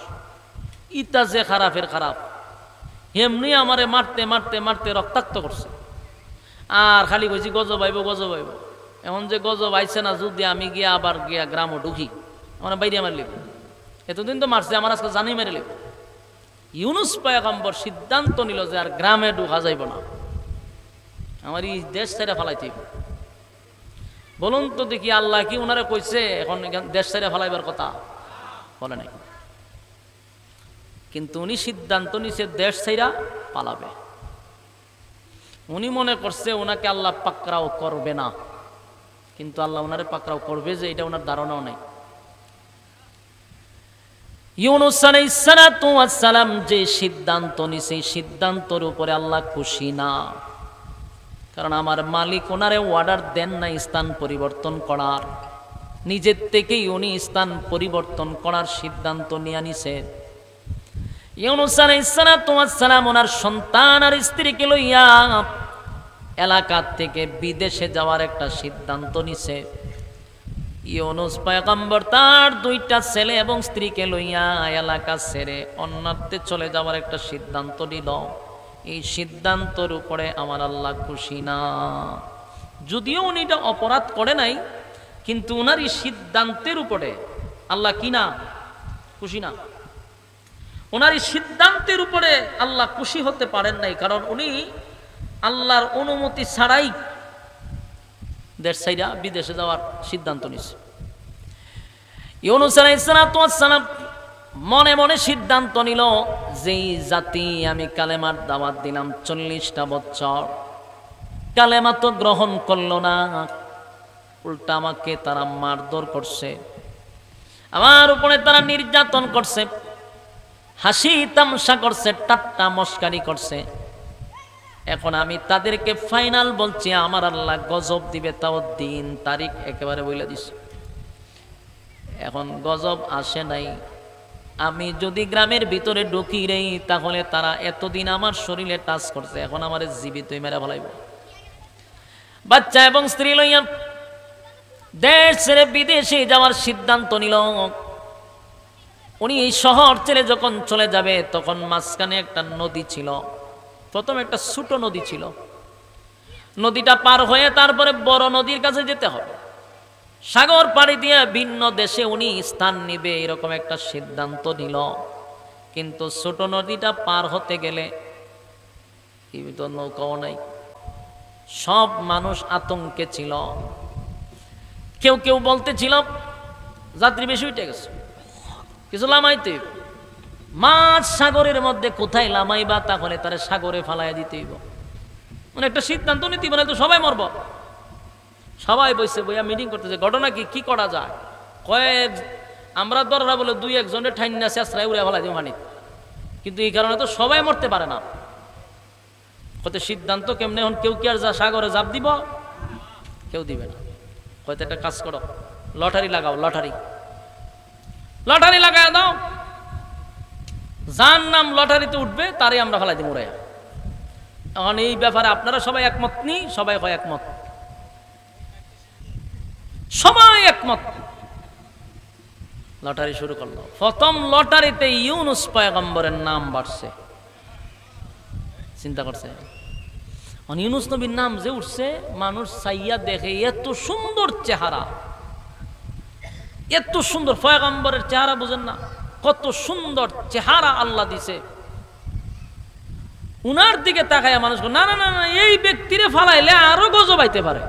ইটা যে খারাপের খারাপ, এমনি আমারে মারতে মারতে মারতে রক্তাক্ত করছে, আর খালি কইছি গজব আইব গজব আইব। এখন যে গজব আইছে না, যদি আমি গিয়া আবার গিয়া গ্রামও ঢুকি, আমার বাইরে আমার লিখব, এতদিন তো মারছে, আমার আজকে জানি মেরে লিখব। ইউনুস পয়গম্বর সিদ্ধান্ত নিল যে আর গ্রামে ঢুকা যাইব না, আমার এই দেশ ছেড়ে ফেলাইতে। বলুন তো দেখি, আল্লাহ কি ওনারে কইছে এখন দেশ ছেড়ে ফেলাইবার কথা? বলে নাই, কিন্তু উনি সিদ্ধান্ত নিছে দেশ ছেড়া পালাবে। উনি মনে করছে ওনাকে আল্লাহ পাকড়াও করবে না, কিন্তু আল্লাহ ওনারে পাকড়াও করবে যে এটা ওনার ধারণাও নাই। ইউনুস আলাইহিস সালাতু ওয়াস সালাম যে সিদ্ধান্ত নিছে, সিদ্ধান্তের উপরে আল্লাহ খুশি না, কারণ আমার মালিক ওনারে অর্ডার দেন না স্থান পরিবর্তন করার, নিজের থেকেই উনি স্থান পরিবর্তন করার সিদ্ধান্ত নিয়ে নিছে। ইউনুস আলাইহিস সালাতু ওয়াস সালাম ওনার সন্তান আর স্ত্রীকে লইয়া এলাকা থেকে বিদেশে যাওয়ার একটা সিদ্ধান্ত নিছে। ইউনুস পয়গম্বর তার দুইটা ছেলে এবং স্ত্রীকে লইয়া এলাকা ছেড়ে অন্যত্রে চলে যাওয়ার একটা সিদ্ধান্ত নিল। এই সিদ্ধান্তের উপরে আমার আল্লাহ খুশি না, যদিও উনি এটা অপরাধ করে নাই, কিন্তু উনার এই সিদ্ধান্তের উপরে আল্লাহ কি না খুশি না। ওনার এই সিদ্ধান্তের উপরে আল্লাহ খুশি হতে পারেন নাই, কারণ উনি আল্লাহর অনুমতি ছাড়াই দেশ ছাইরা বিদেশে যাওয়ার সিদ্ধান্ত নিছে। ইউনুস আলাইহিস সালাম মনে মনে সিদ্ধান্ত নিল, যেই জাতি আমি কালেমার দাওয়াত দিলাম 40টা বছর, কালেমা তো গ্রহণ করলো না, উল্টা আমাকে তারা মারধর করছে, আমার উপরে তারা নির্যাতন করছে, হাসি তামসা করছে, ঠাট্টা মস্কারি করছে। এখন আমি তাদেরকে ফাইনাল বলছি, আমার আল্লাহ গজব দিবে, তাও দিন তারিখ একেবারে বলে দিছে। এখন গজব আসে নাই। আমি যদি গ্রামের ভিতরে ঢুকি রে, তাহলে তারা এতদিন আমার শরীরে টাচ করছে, এখন আমার জীবিত মেরে ফেলাইব। বাচ্চা এবং স্ত্রী লইয়া দেশ ছেড়ে বিদেশে যাওয়ার সিদ্ধান্ত নিল। উনি এই শহর ছেড়ে যখন চলে যাবে, তখন মাঝখানে একটা নদী ছিল। প্রথম একটা ছোট নদী ছিল, নদীটা পার হয়ে তারপরে বড় নদীর কাছে যেতে হবে। সাগর পাড়ি দিয়ে ভিন্ন দেশে উনি স্থান নিবে, এরকম একটা সিদ্ধান্ত নিল। কিন্তু ছোট নদীটা পার হতে গেলে তো নৌকাও নাই, সব মানুষ আতঙ্কে ছিল। কেউ কেউ বলতেছিল যাত্রী বেশি উঠে গেছে, কিছু লামাইতে, মাছ সাগরের মধ্যে কোথায় লামাইবা, তাহলে তারা সাগরে ফালাই দিতে হইব। মানে একটা সিদ্ধান্ত নিতে মানে তো সবাই মরব। সবাই বসে বইয়া মিটিং করতেছে, ঘটনা কি, কি করা যায়। কয়েক আমরা দররা বলে দুই একজনের ঠাইনা চেষ্টায় উড়ে ফেলাই দিব পানি, কিন্তু এই কারণে তো সবাই মরতে পারে না। কত সিদ্ধান্ত কেমনে, এখন কেউ কি আর যা সাগরে জাপ দিব, কেউ দিবে না। হয়তো একটা কাজ করো, লটারি লাগাও, লটারি লাগায় দাও, যার নাম লটারিতে উঠবে তারই আমরা ফেলাই দিব উড়াইয়া। এখন এই ব্যাপারে আপনারা সবাই একমত নি? সবাই হয় একমত, সবাই একমত। লটারি শুরু করলো। প্রথম লটারিতে ইউনুস পয়গম্বরের নাম বাড়ছে। চিন্তা করছে, ইউনুস নবীর নাম যে উঠছে, মানুষ চাইয়া দেখে এত সুন্দর চেহারা, এত সুন্দর পয়গম্বরের চেহারা, বুঝেন না কত সুন্দর চেহারা আল্লাহ দিছে। উনার দিকে তাকায় মানুষ, না না না না, এই ব্যক্তিরে ফালাইলে আরো গজব আইতে পারে।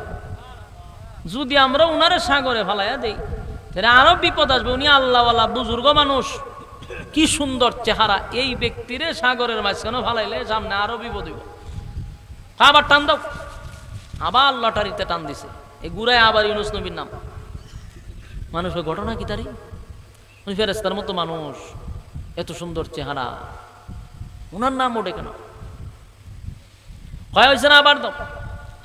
যদি আমরা উনারে সাগরে ফালাইয়া দেই, তাহলে আরো বিপদ আসবে। উনি আল্লাহওয়ালা বুজুর্গ মানুষ, কি সুন্দর চেহারা, এই ব্যক্তিরে সাগরের মাঝখানে ফালাইলে সামনে আরো বিপদ হইব। আবার টান দাও, আবার লটারিতে টান দিছে, এই গুড়ায় আবার ইউনুস নবীর নাম। মানুষের ঘটনা কি তারি, উনি ফেরেশতার মতো মানুষ, এত সুন্দর চেহারা, উনার নাম ওঠে কেন? হয় হয়েছে না, আবার দাও,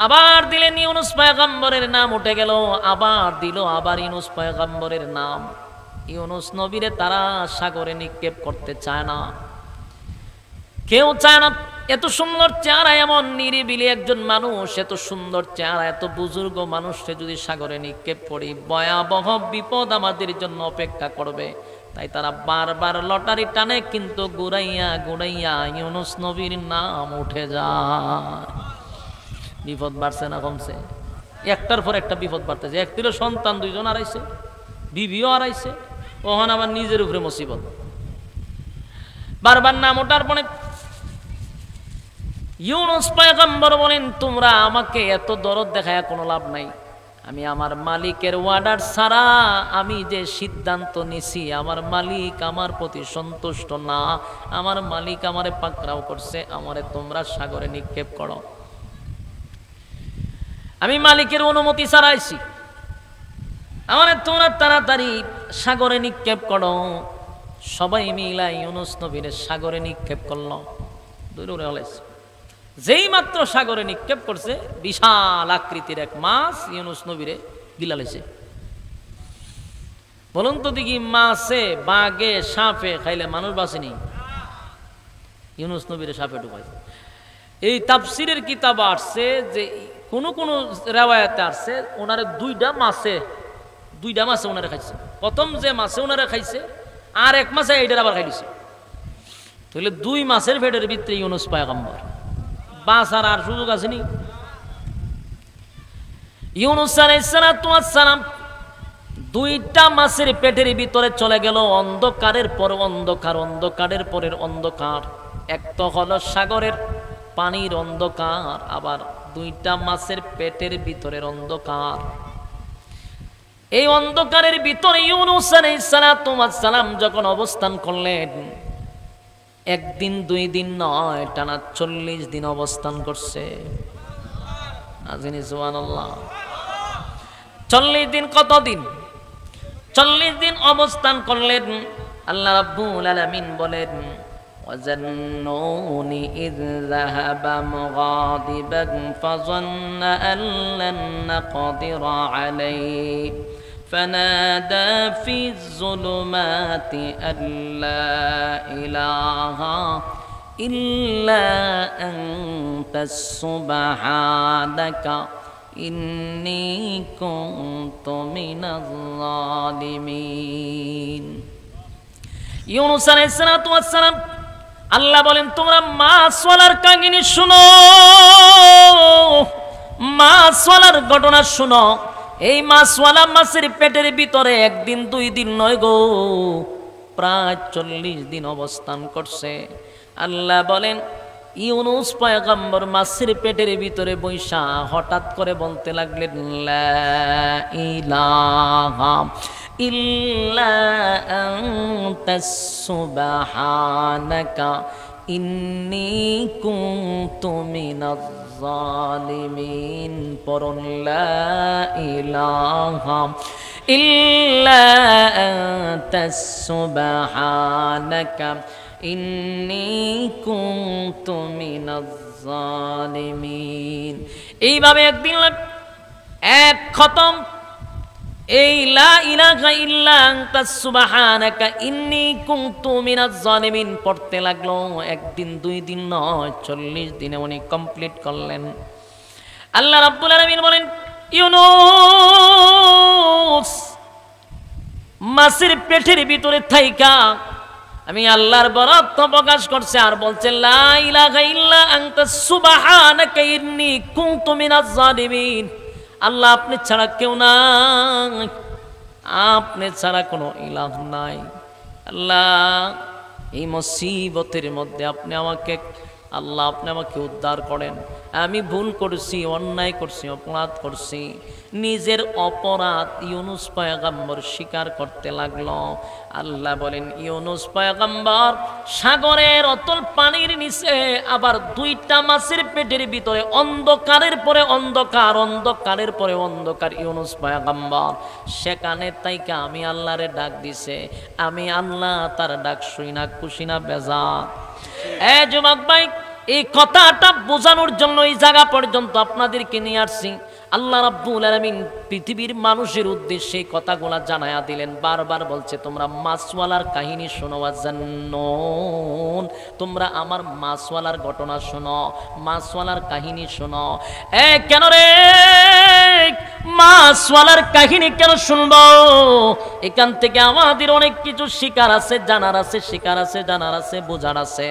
আবার দিলেন, ইউনুস পয়গম্বরের নাম উঠে গেল। আবার দিল, আবার ইউনুস পয়গম্বরের নাম। ইউনুস নবীরে তারা সাগরে নিক্ষেপ করতে চায় না, কেউ চায় না। এত সুন্দর চেহারা, এমন নিরিবিলি একজন মানুষ, এত সুন্দর চেহারা, এত বুজুর্গ মানুষকে যদি সাগরে নিক্ষেপ করি, ভয়াবহ বিপদ আমাদের জন্য অপেক্ষা করবে। তাই তারা বারবার লটারি টানে, কিন্তু গুড়াইয়া গুড়াইয়া ইউনুস নবীর নাম উঠে যায়। বিপদ বাড়ছে না কমছে? একটার পর একটা বিপদ বাড়তেছে। একটিরও সন্তান দুইজন হারাইছে, বিবিও হারাইছে, ওখানে আবার নিজের উপরে মুসিবত। বারবার নাম ওঠার পরে ইউনুস পয়গম্বর বলেন, তোমরা আমাকে এত দরদ দেখায় কোনো লাভ নাই। আমি আমার মালিকের ওয়ার্ডার ছাড়া আমি যে সিদ্ধান্ত নিছি, আমার মালিক আমার প্রতি সন্তুষ্ট না। আমার মালিক আমারে পাকড়াও করছে, আমারে তোমরা সাগরে নিক্ষেপ করো। আমি মালিকের অনুমতি ছাড়াইছি, আমারে তোমরা তাড়াতাড়ি সাগরে নিক্ষেপ করো। সবাই মিলা ইউনুস নবীরে সাগরে নিক্ষেপ করলো। দূরে হলাইছে, যেই মাত্র সাগরে নিক্ষেপ করছে, বিশাল আকৃতির এক মাছ ইউনুস নবীরে গিলালেছে। বলুন তো দেখি, মাছে, বাঘে, সাপে খাইলে মানুষ বাঁচেনি, ইউনুস নবীরে সাপে ঢুকাইছে। এই তাফসিরের কিতাব আসছে যে কোন কোন রেওয়ায়াতে আসছে, ওনারে দুইটা মাছে ওনারে খাইছে। প্রথম যে মাছে ওনারে খাইছে, আর এক মাছে এইটার আবার খাইছে। তাহলে দুই মাছের পেটের ভিতরে ইউনুস পয়গম্বর, বাঁচার আর সুযোগ আসেনি। ইউনুস আলাইহিস সালাম দুইটা মাছের পেটের ভিতরে চলে গেল। অন্ধকারের পর অন্ধকার, অন্ধকারের পরের অন্ধকার। এক তো হলো সাগরের পানির অন্ধকার, আবার দুইটা মাছের পেটের ভিতরের অন্ধকার। এই অন্ধকারের ভিতরে ইউনুস আলাইহিস সালাম যখন অবস্থান করলেন, একদিন দুই দিন নয়, টানা 40 দিন অবস্থান করছে। সুবহানাল্লাহ। 40 দিন, কত দিন? 40 দিন অবস্থান করলেন। আল্লাহ রাব্বুল আলামিন বলেন, وَذَنُّونِ إِذْ ذَهَبَ مُغَاضِبًا فَظَنَّ أَن لَّن نَّقْدِرَ عَلَيْهِ فَنَادَىٰ فِي الظُّلُمَاتِ أَن لَّا إِلَٰهَ إِلَّا أَنتَ سُبْحَانَكَ إِنِّي كُنتُ مِنَ الظَّالِمِينَ। ইউনূস আলাইহিস সালাতু ওয়াস সালাম আল্লাহ বলেন, তোমরা মাছওয়ালার কাহিনী শুনো, মাছওয়ালার ঘটনা শুনো। এই মাছওয়ালা মাছের পেটের ভিতরে একদিন দুই দিন নয় গো, প্রায় 40 দিন অবস্থান করছে। আল্লাহ বলেন, ইউনূস পয়গম্বর মাছের পেটের ভিতরে বৈশা হঠাৎ করে বলতে লাগলেন, লা ইলাহা ইল্লা আনতা সুবহানাকা ইন্নী কুনতু মিনাজ জালিমিন। পড়ুন, লা ইলাহা ইল্লা আনতা সুবহানাকা ইন্নী কুনতু মিনাজ জালিমিন। এইভাবে একদিন এক খতম এই লা ইলাহা ইল্লা আনতা সুবহানাকা ইন্নী কুনতু মিনাজ জালিমিন পড়তে লাগলো। একদিন দুই দিন নয়, 40 দিনে উনি কমপ্লিট করলেন। আল্লাহ রাব্বুল আলামিন বলেন, ইউনূস মাছের পেটের ভিতরে থাইকা আমি আল্লাহর বরত্ব প্রকাশ করছে আর বলছে, লা ইলাহা ইল্লা আনতা সুবহানাকা ইন্নী কুনতু মিনাজ জালিমিন। আল্লাহ, আপনি ছাড়া কেউ নাই, আপনি ছাড়া কোনো ইলাহ নাই। আল্লাহ, এই মুসিবতের মধ্যে আপনি আমাকে উদ্ধার করেন। আমি ভুল করছি, অন্যায় করছি, অপরাধ করছি। নিজের অপরাধ ইউনূস পয়গম্বর স্বীকার করতে লাগলো। আল্লাহ বলেন, ইউনূস পয়গম্বর সাগরের অতল পানির নিচে আবার দুইটা মাছের পেটের ভিতরে অন্ধকারের পরে অন্ধকার, অন্ধকারের পরে অন্ধকার। ইউনূস পয়গম্বর সেখানে তাইকা আমি আল্লাহরে ডাক দিছে। আমি আল্লাহ তার ডাক শুই না, খুশি না, বেজার। যুবক ভাই, এই কথাটা বোঝানোর জন্য এই জায়গা পর্যন্ত আপনাদেরকে নিয়ে আসছি। আল্লাহ রাব্বুল আলামিন পৃথিবীর মানুষের উদ্দেশ্যে এই কথাগুলা জানায়া দিলেন। বারবার বলছে, তোমরা মাছওয়ালার কাহিনী শোনো, ওয়াজান্নুন, তোমরা আমার মাছওয়ালার ঘটনা শোনো, মাছওয়ালার কাহিনী শোনো। কেন রে মাছওয়ালার কাহিনী কেন শুনবো? এখান থেকে আমাদের অনেক কিছু শিকার আছে, জানার আছে, শিকার আছে, জানার আছে, বোঝার আছে।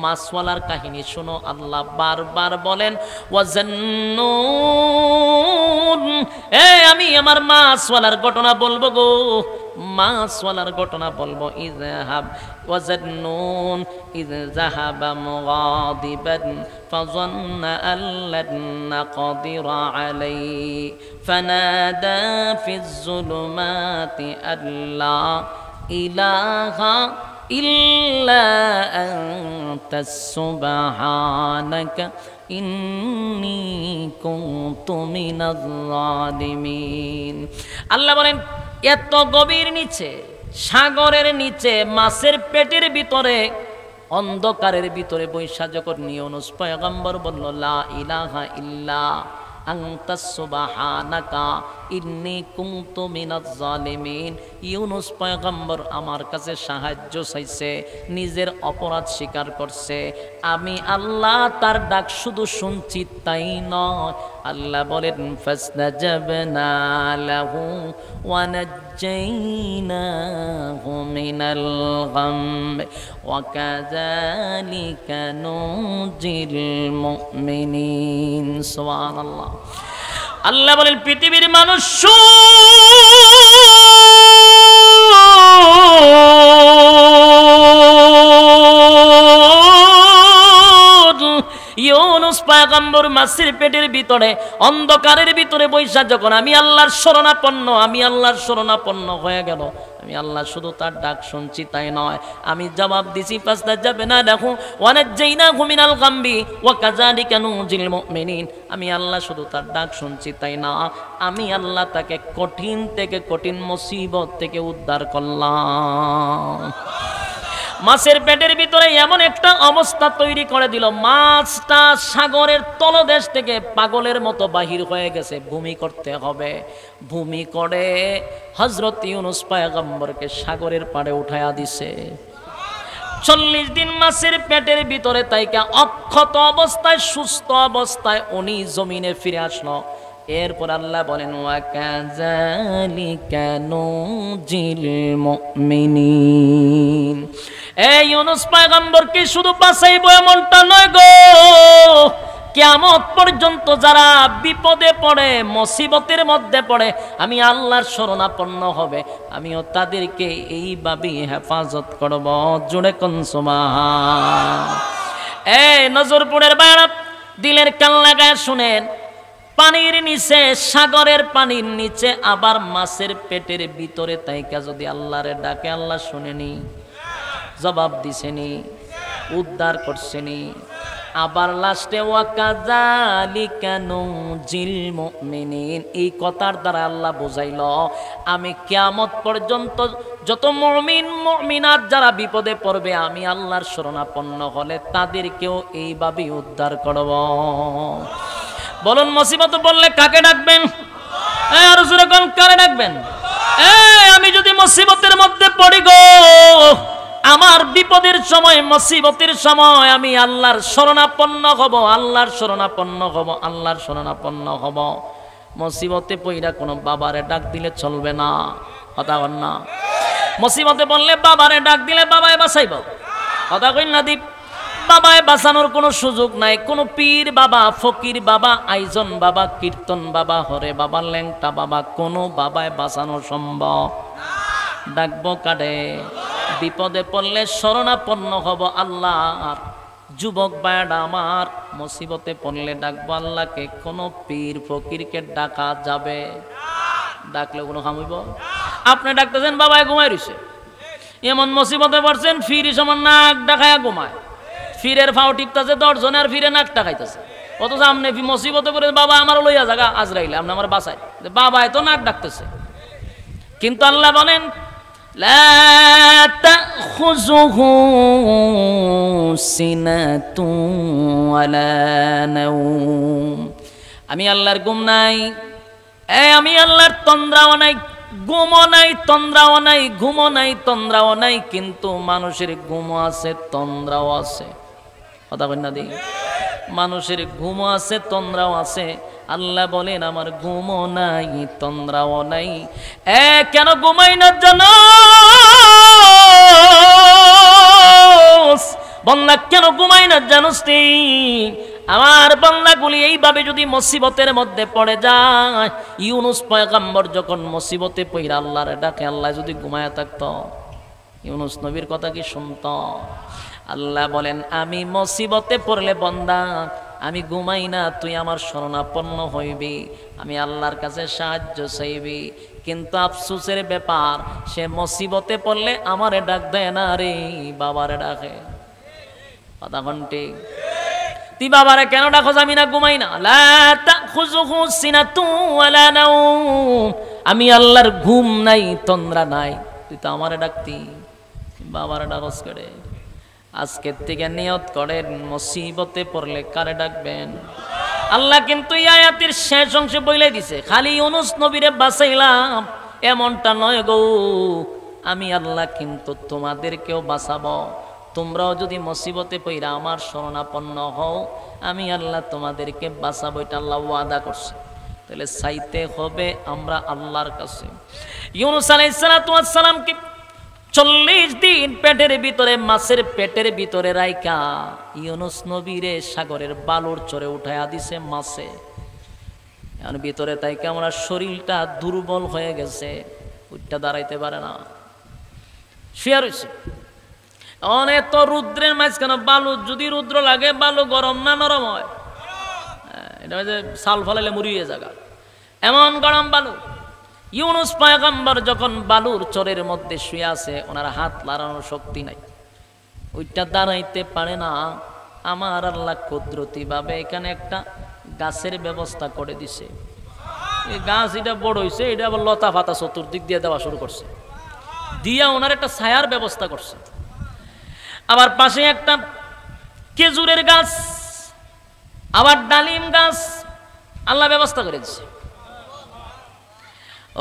মাছওয়ালার কাহিনী শোনো। আল্লাহ বারবার বলেন, ওয়াজান্নুন, আমি আমার মাছওয়ালার ঘটনা বলবো গো, মাছওয়ালার ঘটনা বলবো। ইযহাব ওয়াজান্নুন ইয যাহাবা মুগাদিবান ফাযান্না আন লান নাকদিরা আলাইহি ফানাদা ফিজ যুলুমাতি আল্লা ইলাহা ইল্লা আনতা সুবহানাকা ইন্নী কুনতু মিনাজ জালিমিন। আল্লাহ বলেন, এত গভীর নিচে, সাগরের নিচে, মাছের পেটের ভিতরে, অন্ধকারের ভিতরে বৈশা যখন ইউনূস পয়গম্বর বলল, লা ইলাহা ইল্লা আনতা সুবহানাকা ইন্নী কুনতু মিনাজ জালিমিন। ইউনূস পয়গম্বর আমার কাছে সাহায্য চাইছে, নিজের অপরাধ স্বীকার করছে। আমি আল্লাহ তার ডাক শুধু শুনছি তাই নয়। আল্লাহ বলেন, ফাসতাজাবনা লাহু ওয়া নাজ্জাইনাহু মিনাল গাম ওয়া কাযালিকা নুজিল মুমিনিন। সুবহানাল্লাহ। আল্লাহ বলেন, পৃথিবীর মানুষ ইউনূস পয়গম্বর মাছের পেটের ভিতরে, অন্ধকারের ভিতরে বৈশা যখন আমি আল্লাহর শরণাপন্ন হয়ে গেল, আমি আল্লাহ শুধু তার ডাক শুনছি তাই নয়, আমি জবাব দিছি, ফাসতাজাবনা লাহু ওয়া নাজ্জাইনাহু মিনাল গাম্মি ওয়া কাযালিকা নুজিল মুমিনিন। আমি আল্লাহ শুধু তার ডাক শুনছি তাই না, আমি আল্লাহ তাকে কঠিন থেকে কঠিন মুসিবত থেকে উদ্ধার করলাম। মাছের পেটের ভিতরে ভিতরে এমন একটা অবস্থা তৈরি করে দিল, মাছটা সাগরের তলদেশ থেকে পাগলের মতো বাহির হয়ে গেছে, ভূমি করতে হবে। ভূমি করে হযরত ইউনূস পয়গম্বরকে সাগরের পাড়ে উঠায়া দিছে। 40 দিন মাছের পেটের ভিতরে তাইকা অক্ষত অবস্থায়, সুস্থ অবস্থায় উনি জমিনে ফিরে আসলো। এরপর আল্লাহ বলেন ওয়া কাযালিকা নুজিল মুমিনিন। এই ইউনূস পয়গম্বর কি শুধু বাঁচাইবো এমনটা নয় গো, কিয়ামত পর্যন্ত যারা বিপদে পড়ে, মুসিবতের মধ্যে পড়ে, আমি আল্লাহর শরণাপন্ন হবে, আমিও তাদেরকে এইভাবেই হেফাজত করব। জোরে কোন সুবহান। এই নজরপুরের বাইরা দিলের কান লাগায় শুনেন, পানির নিচে, সাগরের পানির নিচে আবার মাছের পেটের ভিতরে তাইকা যদি আল্লাহরে ডাকে, আল্লাহ শুনেনি, জবাব দিছেনি, উদ্ধার করছেনি। আবার লাস্টে ওয়া কাযালিকা নুজিল মুমিনিন, এই কথার দ্বারা আল্লাহ বুঝাইল আমি কিয়ামত পর্যন্ত যত মুমিন মুমিনাত যারা বিপদে পড়বে, আমি আল্লাহর শরণাপন্ন হলে তাদেরকেও এইভাবেই উদ্ধার করব। বলুন মুসিবত বললে কাকে ডাকবেন? আর জোরে কোন কারে ডাকবেন? আমি যদি মুসিবতের মধ্যে পড়ি গো, আমার বিপদের সময়, মুসিবতের সময় আমি আল্লাহর শরণাপন্ন হব, আল্লাহর শরণাপন্ন হব, আল্লাহর শরণাপন্ন হব। মুসিবতে পইরা কোনো বাবারে ডাক দিলে চলবে না, কথা বল না। মুসিবতে বললে বাবারে ডাক দিলে বাবায় বাঁচাইব, কথা কই না দীপ। বাবায় বাঁচানোর কোনো সুযোগ নাই। কোনো পীর বাবা, ফকির বাবা, আইজন বাবা, কীর্তন বাবা, হরে বাবা, ল্যাংটা বাবা, কোনো বাবায় বাঁচানো সম্ভব। ডাকবো কাডে? বিপদে পড়লে শরণাপন্ন হব আল্লাহর। যুবক ভাইরা আমার, মুসিবতে পড়লে ডাকবো আল্লাহকে, কোনো পীর ফকিরকে ডাকা যাবে? ডাকলে কোনো হামিব? আপনি ডাকতেছেন বাবায় ঘুমাই রইছে, এমন মুসিবতে পড়ছেন, ফির সমান নাক ডাকায়া ঘুমায়, ফিরের ফাও টিপতেছে 10 জনে, আর ফিরে নাক ডাকাইতেছে। অথচ আপনি মুসিবতে পড়ে বাবা আমার লইয়া জায়গা আজরাইলে, আপনি আমার বাঁচায়, বাবায় তো নাক ডাকতেছে। কিন্তু আল্লাহ বলেন লা তাখুযুহু সিনাতুন ওয়ালা নাওম, আমি আল্লাহর ঘুম নাই, আমি আল্লাহর তন্দ্রাও নাই, ঘুমও নাই, তন্দ্রাও নাই, ঘুমও নাই, তন্দ্রাও নাই। কিন্তু মানুষের ঘুমও আছে, তন্দ্রাও আছে, কথা কই না দি। মানুষের ঘুমও আছে, তন্দ্রাও আছে। আল্লাহ বলেন আমার ঘুমও নাই, তন্দ্রাও নাই। কেন ঘুমাই না জানো বান্দা, কেন ঘুমাই না জানোস তুই? আমার বান্দাগুলি এইভাবে যদি মুসিবতের মধ্যে পড়ে যায়, ইউনূস পয়গম্বর যখন মুসিবতে পইরা আল্লাহরে ডাকে, আল্লাহ যদি ঘুমায়া থাকতো, ইউনূস নবীর কথা কি শুনতো? আল্লাহ বলেন আমি মুসিবতে পড়লে বান্দা, আমি ঘুমাই না, তুই আমার শরণাপন্ন হইবি, আমি আল্লাহর কাছে সাহায্য চাইবি। কিন্তু আফসোসের ব্যাপার, সে মুসিবতে পড়লে আমারে ডাক দেয় না রে, বাবারে ডাকে। কথা ঘন্টি তুই বাবারে কেন ডাকো? আমি না ঘুমাই না। লা তাখুযুহু সিনাতুন ওয়ালা নাওম, আমি আল্লাহর ঘুম নাই, তন্দ্রা নাই, তুই তো আমারে ডাকতি, বাবারে ডাকস করে। আজকের থেকে নিয়ত করেন, মুসিবতে পড়লে কারে ডাকবেন? আল্লাহ কিন্তু এই আয়াতের শেষ অংশে বলে দিছে, খালি ইউনূস নবীরে বাঁচাইলাম এমনটা নয় গো, আমি আল্লাহ কিন্তু তোমাদেরকেও বাঁচাবো। তোমরাও যদি মুসিবতে পইরা আমার শরণাপন্ন হও, আমি আল্লাহ তোমাদেরকে বাঁচাবো, এটা আল্লাহ ওয়াদা করছে। তাহলে চাইতে হবে আমরা আল্লাহর কাছে। ইউনূস আলাইহিস সালাতু ওয়াস সালামকে 40 দিন পেটের ভিতরে, মাছের পেটের ভিতরে রাইকা ইউনূস নবীরে সাগরের বালুর চরে উঠায়া দিছে মাছে। এখন ভিতরে তাইকে আমরা শরীরটা দুর্বল হয়ে গেছে, উঠটা দাঁড়াইতে পারে না, শুয়ে রয়েছে। অনেক তো রুদ্রের মাঝখানে বালু, যদি রুদ্র লাগে বালু গরম না নরম হয়? এটা যে সাল ফলাইলে মুড়িয়ে জায়গা, এমন গরম বালু। ইউনূস পয়গম্বর যখন বালুর চরের মধ্যে শুয়ে আছে, ওনার হাত লাড়ানোর শক্তি নাই, ওইটা দাঁড়াইতে পারে না। আমার আল্লাহ কুদরতি ভাবে এখানে একটা গাছের ব্যবস্থা করে দিছে। এই গাছ এটা বড় হয়েছে, এটা আবার লতা পাতা চতুর্দিক দিয়ে দেওয়া শুরু করছে, দিয়া ওনার একটা ছায়ার ব্যবস্থা করছে। আবার পাশে একটা খেজুরের গাছ, আবার ডালিম গাছ আল্লাহ ব্যবস্থা করেছে।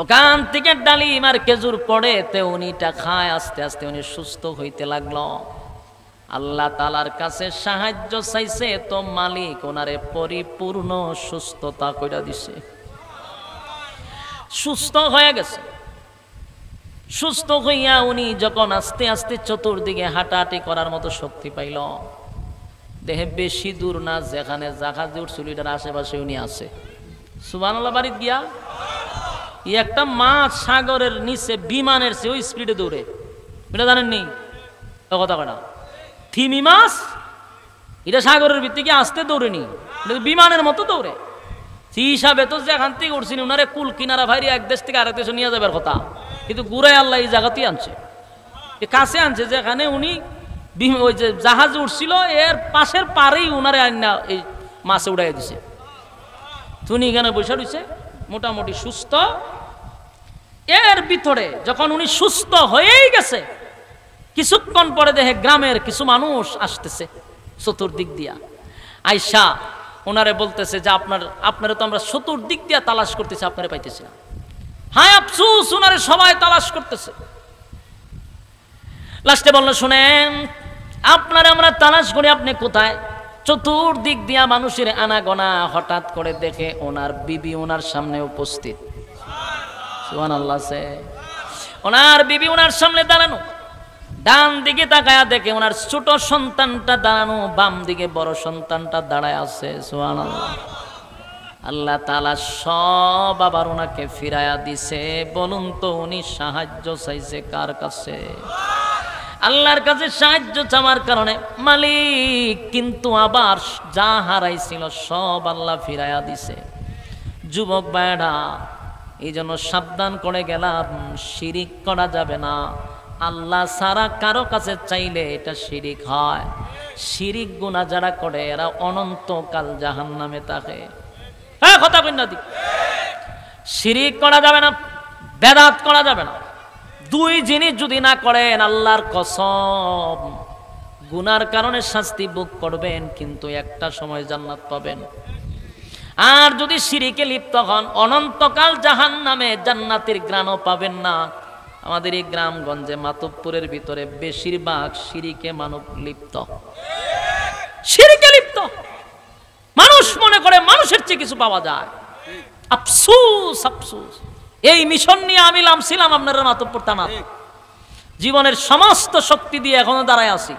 ওখান থেকে ডালিম আর খেজুর পড়ে তে উনিটা খায়, আস্তে আস্তে উনি সুস্থ হইতে লাগলো। আল্লাহ তাআলার কাছে সাহায্য চাইছে, তো মালিক ওনারে পরিপূর্ণ সুস্থতা কইরা দিছে, সুস্থ হয়ে গেছে। সুস্থ হইয়া উনি যখন আস্তে আস্তে চতুর্দিকে হাঁটাহাঁটি করার মতো শক্তি পাইল, দেহে বেশি দূর না, যেখানে জাহাজে উঠছিল এটার আশেপাশে উনি আছে। সুবহানাল্লাহ। বাড়িতে গিয়া একটা মাছ সাগরের নিচে বিমানের চেয়ে ওই স্পিডে দৌড়ে, এটা জানেননি? কথা কটা থিমি মাছ, এটা সাগরের ভিত্তি গিয়ে আসতে দৌড়েনি, বিমানের মতো দৌড়ে। সেই হিসাবে তো যেখান থেকে উঠছেন উনারে কুল কিনারা ভাইরে এক দেশ থেকে আরেক দেশে নিয়ে যাবার কথা, কিন্তু ঘুরে আল্লাহ এই জায়গাতেই আনছে, কাছে আনছে, যেখানে উনি ওই যে জাহাজে উঠছিল এর পাশের পারেই উনারে আইনা এই মাছে উড়াই দিছে। উনি এখানে বসে রয়েছে মোটামুটি সুস্থ। এর ভিতরে যখন উনি সুস্থ হয়েই গেছে, কিছুক্ষণ পরে দেখে গ্রামের কিছু মানুষ আসতেছে চতুর্দিক দিয়া। আয়সা ওনারে বলতেছে যে আপনারা তো আমরা চতুর্দিক দিয়া তালাশ করতেছি, আপনারা পাইতেছি না। হায় আফসোস, ওনারে সবাই তালাশ করতেছে। লাস্টে বললো, শুনেন, আপনারা আমরা তালাশ করি, আপনি কোথায়? চতুর্দিক দিয়া মানুষের আনাগোনা, হঠাৎ করে দেখে ওনার বিবি ওনার সামনে উপস্থিত। সুবহানাল্লাহ। ওনার বিবি ওনার সামনে দাঁড়ানো, ডান দিকে তাকায়া দেখে ওনার ছোট সন্তানটা দাঁড়ানো, বাম দিকে বড় সন্তানটা দাঁড়ায় আছে। সুবহানাল্লাহ। আল্লাহ তাআলা সব আবার ওনাকে ফিরাইয়া দিছে। বলুন তো উনি সাহায্য চাইছে কার কাছে? আল্লাহর কাছে সাহায্য চাওয়ার কারণে মালিক কিন্তু আবার যা হারাইছিল সব আল্লাহ ফিরাইয়া দিছে। যুবক ভাইরা, এই জন্য সাবধান করে গেলাম, শিরিক করা যাবে না। আল্লাহ ছাড়া কারো কাছে চাইলে এটা শিরিক হয়। শিরিক গুনাহ যারা করে এরা অনন্তকাল জাহান্নামে থাকে। হ্যাঁ, কথা কই না? শিরিক করা যাবে না, বেদাত করা যাবে না। দুই জিনিস যদি না করেন, আল্লাহর কসম, গুনার কারণে শাস্তি ভোগ করবেন, কিন্তু একটা সময় জান্নাত পাবেন। আর যদি শিরিকে লিপ্ত হন, অনন্তকাল জাহান্নামে, জান্নাতের ঘ্রাণও পাবেন না। আমাদের এই গ্রামগঞ্জে মাতবপুরের ভিতরে বেশিরভাগ শিরিকে মানব লিপ্ত, শিরিকে লিপ্ত। মানুষ মনে করে মানুষের চেয়ে কিছু পাওয়া যায়। আফসোস, আফসোস। এই মিশন নিয়ে আমি ছিলাম আপনারা মাতবপুর থানা, জীবনের সমস্ত শক্তি দিয়ে এখনো দাঁড়ায় আছি।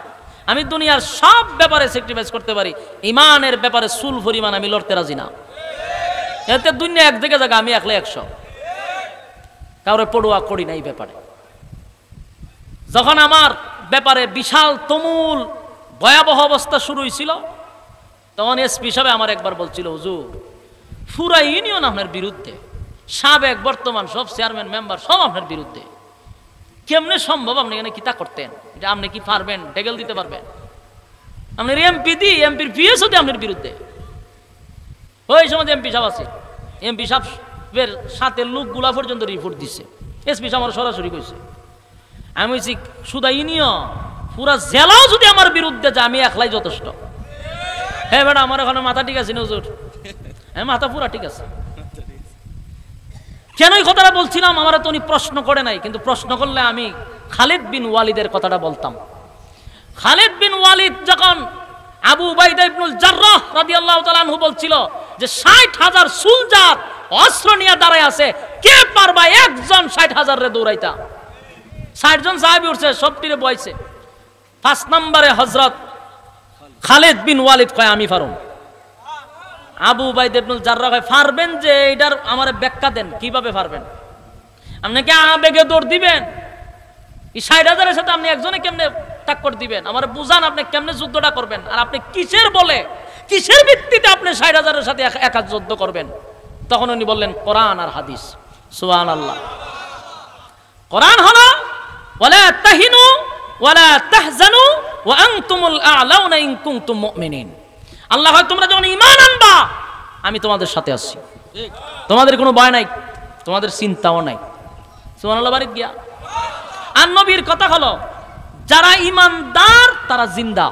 আমি দুনিয়ার সব ব্যাপারে স্যাক্রিফাইস করতে পারি, ইমানের ব্যাপারে চুল পরিমাণ আমি লড়তে রাজি না। এতে দুনিয়া একদিকে জায়গা, আমি একলা 100, কাউরে পড়ুয়া করি না এই ব্যাপারে। যখন আমার ব্যাপারে বিশাল তুমুল ভয়াবহ অবস্থা শুরু হয়েছিল, তখন এসপি সাহেব আমার একবার বলছিল, হুজুর পুরা ইউনিয়ন আপনার বিরুদ্ধে, সাবেক বর্তমান সব চেয়ারম্যান মেম্বার সব আপনার বিরুদ্ধে, কেমনে সম্ভব? আপনি এখানে কিতা করতেন? এটা আপনি কি পারবেন? ডেগেল দিতে পারবেন? আপনার এমপি দি, এমপির পিএসও দি আপনার বিরুদ্ধে। ওই সময় এমপি সাহেব আছে, এমপি সাহেবের সাথে লোকগুলা পর্যন্ত রিপোর্ট দিচ্ছে। এসপি সাহেব আমার সরাসরি কইছে, আমি বলছি শুধু ইউনিয়ন পুরা জেলাও যদি আমার বিরুদ্ধে যায়, আমি একলাই যথেষ্ট। হ্যাঁ বেটা, আমার ওখানে মাথা ঠিক আছে না হুজুর? হ্যাঁ, মাথা পুরা ঠিক আছে। কেন এই কথাটা বলছিলাম? আমার তো উনি প্রশ্ন করে নাই, কিন্তু প্রশ্ন করলে আমি খালিদ বিন ওয়ালিদের কথাটা বলতাম। খালিদ বিন ওয়ালিদ যখন আবু উবাইদা ইবনুল জাররাহ রাদিয়াল্লাহু তাআলা আনহু বলছিল যে 60,000 সোলজার অস্ত্র নিয়ে দাঁড়ায় আছে, কে পারবা একজন 60,000 রে দৌড়াইতা? 60 জন সাহাবী উঠছে, সবটিরে বইছে। 5 নম্বরে হযরত খালিদ বিন ওয়ালিদ কয়, আমি পারুম। আবু উবাইদা ইবনুল জাররাহ কয়, পারবেন যে? এটার আমারে ব্যাখ্যা দেন, কিভাবে পারবেন? আপনি কি আবেগে দৌড় দিবেন? এই 60,000 এর সাথে আপনি একজনে কেমনে টাক্কর দিবেন? আমারে বুঝান, আপনি কেমনে যুদ্ধটা করবেন? আর আপনি কিসের বলে, কিসের ভিত্তিতে আপনি 60,000 এর সাথে একা যুদ্ধ করবেন? তখন উনি বললেন, কোরআন আর হাদিস। সুবহানাল্লাহ। কোরআন হলো ওয়ালা তাহিনু ওয়ালা তাহজানু ওয়া আনতুমুল আ'লাউনা ইন কুনতুম মুমিনিন। আল্লাহ হয় তোমরা যখন ঈমান আনবা, আমি তোমাদের সাথে আছি, তোমাদের কোনো ভয় নাই, তোমাদের চিন্তাও নাই। সুবহানাল্লাহ। বাড়ি গিয়া আর নবীর কথা হলো, যারা ইমানদার তারা জিন্দা।